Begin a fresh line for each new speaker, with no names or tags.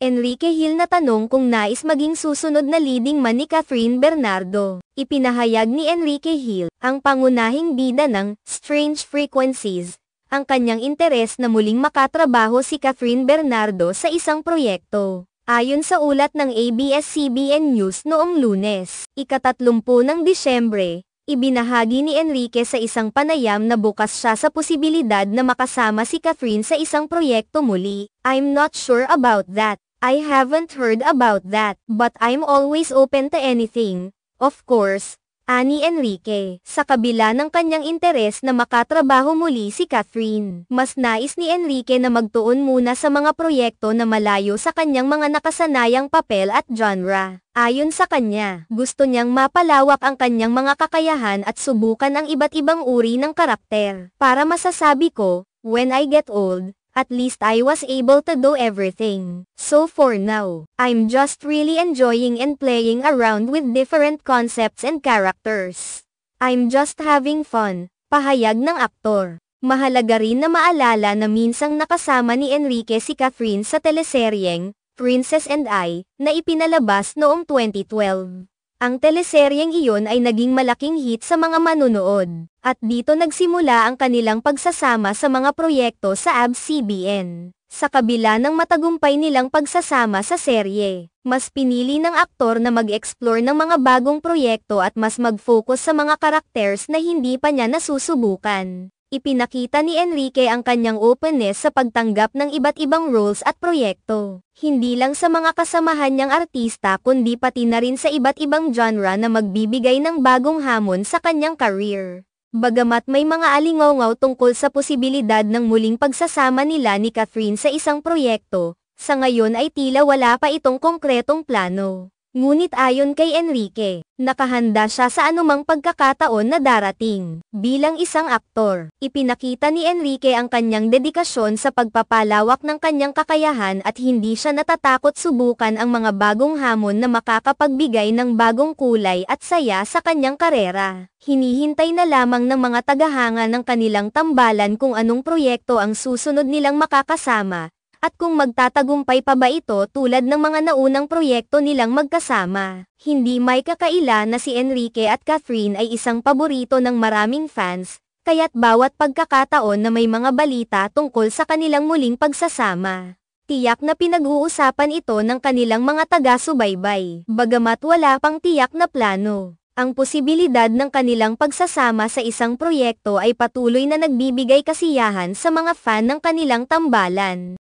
Enrique Hill na tanong kung nais maging susunod na leading man ni Catherine Bernardo. Ipinahayag ni Enrique Hill, ang pangunahing bida ng Strange Frequencies, ang kanyang interes na muling makatrabaho si Catherine Bernardo sa isang proyekto. Ayon sa ulat ng ABS-CBN News noong Lunes, ika-30 ng Disyembre, ibinahagi ni Enrique sa isang panayam na bukas siya sa posibilidad na makasama si Catherine sa isang proyekto muli. "I'm not sure about that. I haven't heard about that, but I'm always open to anything, of course," ani Enrique. Sa kabila ng kanyang interes na makatrabaho muli si Catherine, mas nais ni Enrique na magtuon muna sa mga proyekto na malayo sa kanyang mga nakasanayang papel at genre. Ayon sa kanya, gusto niyang mapalawak ang kanyang mga kakayahan at subukan ang iba't ibang uri ng karakter. "Para masasabi ko, when I get old, at least I was able to do everything. So for now, I'm just really enjoying and playing around with different concepts and characters. I'm just having fun," pahayag ng aktor. Mahalaga rin na maalala na minsang nakasama ni Enrique si Catherine sa teleseryeng Princess and I, na ipinalabas noong 2012. Ang teleseryeng iyon ay naging malaking hit sa mga manunood, at dito nagsimula ang kanilang pagsasama sa mga proyekto sa ABS-CBN. Sa kabila ng matagumpay nilang pagsasama sa serye, mas pinili ng aktor na mag-explore ng mga bagong proyekto at mas mag-focus sa mga characters na hindi pa niya nasusubukan. Ipinakita ni Enrique ang kanyang openness sa pagtanggap ng iba't ibang roles at proyekto. Hindi lang sa mga kasamahan niyang artista kundi pati na rin sa iba't ibang genre na magbibigay ng bagong hamon sa kanyang career. Bagamat may mga alingaw tungkol sa posibilidad ng muling pagsasama nila ni Catherine sa isang proyekto, sa ngayon ay tila wala pa itong konkretong plano. Ngunit ayon kay Enrique, nakahanda siya sa anumang pagkakataon na darating. Bilang isang aktor, ipinakita ni Enrique ang kanyang dedikasyon sa pagpapalawak ng kanyang kakayahan at hindi siya natatakot subukan ang mga bagong hamon na makakapagbigay ng bagong kulay at saya sa kanyang karera. Hinihintay na lamang ng mga tagahanga ng kanilang tambalan kung anong proyekto ang susunod nilang makakasama, at kung magtatagumpay pa ba ito tulad ng mga naunang proyekto nilang magkasama. Hindi may kakaila na si Enrique at Catherine ay isang paborito ng maraming fans, kaya't bawat pagkakataon na may mga balita tungkol sa kanilang muling pagsasama, tiyak na pinag-uusapan ito ng kanilang mga taga-subaybay. Bagamat wala pang tiyak na plano, ang posibilidad ng kanilang pagsasama sa isang proyekto ay patuloy na nagbibigay kasiyahan sa mga fan ng kanilang tambalan.